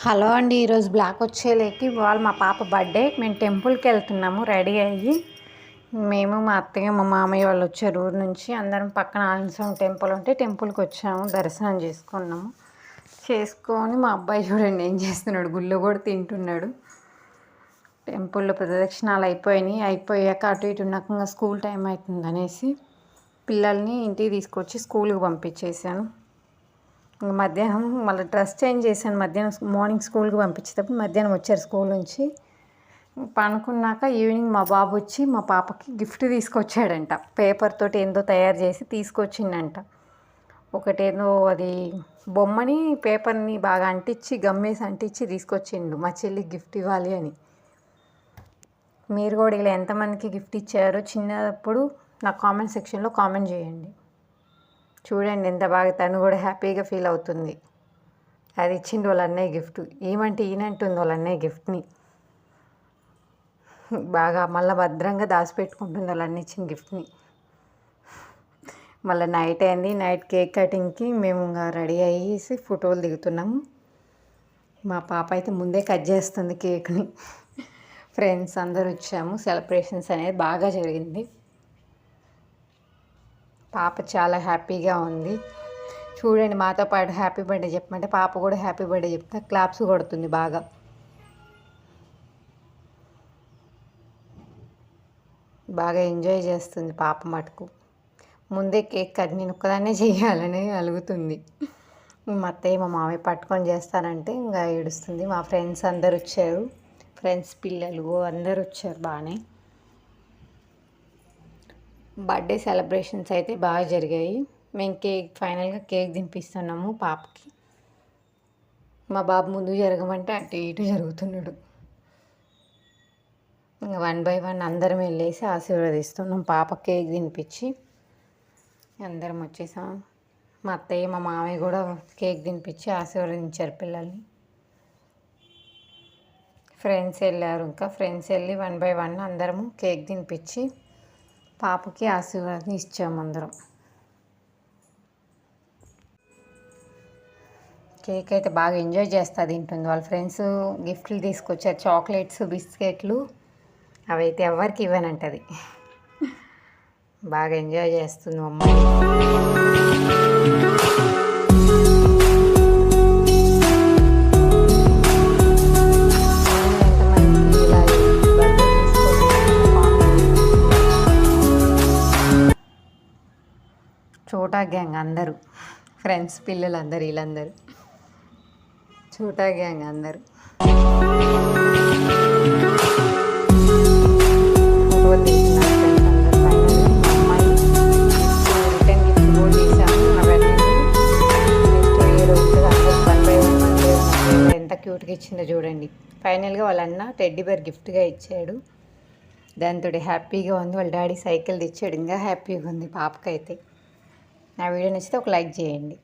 Hello అండి. ఈరోజు black వచ్చేలేకి ఇవాళ మా పాప బర్త్డే. మేము టెంపుల్కి వెళ్తున్నాము రెడీ అయ్యి. మేము మా అత్తయ్య మా మామయ్య వాళ్ళు వచ్చారు ఊరు నుంచి. అందరం పక్కన ఆంజనేయ టెంపుల్ ఉంటే టెంపుల్కి వచ్చాము, దర్శనం చేసుకొని మా అబ్బాయి చూడండి ఏం చేస్తున్నాడు, గుళ్ళో కూడా తింటున్నాడు. టెంపుల్లో ప్రదక్షిణాలు అయిపోయాక అటు ఇటు ఉన్నాక స్కూల్ టైం అవుతుంది అనేసి పిల్లల్ని ఇంటికి తీసుకొచ్చి స్కూల్కి పంపించేసాను. మధ్యాహ్నం మళ్ళీ డ్రెస్ చేంజ్ చేశాను. మధ్యాహ్నం మార్నింగ్ స్కూల్కి పంపించేటప్పుడు మధ్యాహ్నం వచ్చారు స్కూల్ నుంచి. పనుకున్నాక ఈవినింగ్ మా బాబు వచ్చి మా పాపకి గిఫ్ట్ తీసుకొచ్చాడంట. పేపర్ తోటి ఏందో తయారు చేసి తీసుకొచ్చిండంట. ఒకటేదో అది బొమ్మని పేపర్ని బాగా గమ్మేసి అంటించి తీసుకొచ్చిండు మా చెల్లికి గిఫ్ట్ ఇవ్వాలి అని. మీరు కూడా ఇలా ఎంతమందికి గిఫ్ట్ ఇచ్చారో చిన్నప్పుడు నా కామెంట్ సెక్షన్లో కామెంట్ చేయండి. చూడండి ఎంత బాగా తను కూడా హ్యాపీగా ఫీల్ అవుతుంది. అది ఇచ్చిండు వాళ్ళ అన్నయ్య గిఫ్ట్. ఏమంటే ఈయనంటుంది వాళ్ళ అన్నయ్య గిఫ్ట్ని. బాగా మళ్ళీ భద్రంగా దాచిపెట్టుకుంటుంది వాళ్ళ అన్న ఇచ్చిన గిఫ్ట్ని. మళ్ళీ నైట్ అయింది. నైట్ కేక్ కటింగ్కి మేము రెడీ అయ్యేసి ఫోటోలు దిగుతున్నాము. మా పాప అయితే ముందే కట్ చేస్తుంది కేక్ని. ఫ్రెండ్స్ అందరూ వచ్చాము. సెలబ్రేషన్స్ అనేది బాగా జరిగింది. పాప చాలా హ్యాపీగా ఉంది. చూడండి మాతో పాటు హ్యాపీ బర్త్డే చెప్పమంటే పాప కూడా హ్యాపీ బర్త్డే చెప్తా క్లాప్స్ కొడుతుంది బాగా. బాగా ఎంజాయ్ చేస్తుంది పాప మటుకు. ముందే కేక్ కట్ నేను ఒక్కదాన్నే చేయాలని అలుగుతుంది. మా అత్తయ్య మా మామయ్య పట్టుకొని చేస్తానంటే ఇంకా ఏడుస్తుంది. మా ఫ్రెండ్స్ అందరు వచ్చారు. ఫ్రెండ్స్ పిల్లలు అందరు వచ్చారు. బాగానే బర్త్డే సెలబ్రేషన్స్ అయితే బాగా జరిగాయి. మేము ఫైనల్గా కేక్ తినిపిస్తున్నాము పాపకి. మా బాబు ముందు జరగమంటే అటు ఇటు జరుగుతున్నాడు. ఇంకా 1 by 1 అందరం వెళ్ళేసి ఆశీర్వదిస్తున్నాం. పాప కేక్ తినిపించి అందరం వచ్చేసాం. మా అత్తయ్య మా మామయ్య కూడా కేక్ తినిపించి ఆశీర్వదించారు పిల్లల్ని. ఫ్రెండ్స్ వెళ్ళారు. ఇంకా ఫ్రెండ్స్ వెళ్ళి 1 by 1 అందరము కేక్ తినిపించి పాపకి ఆశీర్వాదం ఇచ్చాము అందరం. కేక్ అయితే బాగా ఎంజాయ్ చేస్తా తింటుంది. వాళ్ళ ఫ్రెండ్స్ గిఫ్ట్లు తీసుకొచ్చారు, చాక్లెట్స్ బిస్కెట్లు. అవైతే ఎవరికి ఇవ్వనంటది. బాగా ఎంజాయ్ చేస్తుంది అమ్మాయి. చోటా గ్యాంగ్ అందరూ ఫ్రెండ్స్ పిల్లలందరూ వీళ్ళందరూ చోటా గ్యాంగ్ అందరూ. ఎంత క్యూట్గా ఇచ్చిందో చూడండి. ఫైనల్గా వాళ్ళ అన్న టెడ్డీ బేర్ గిఫ్ట్గా ఇచ్చాడు. దాంతో హ్యాపీగా ఉంది. వాళ్ళ డాడీ సైకిల్ తెచ్చాడు. ఇంకా హ్యాపీగా ఉంది పాపకైతే. నా వీడియో నచ్చితే ఒక లైక్ చేయండి.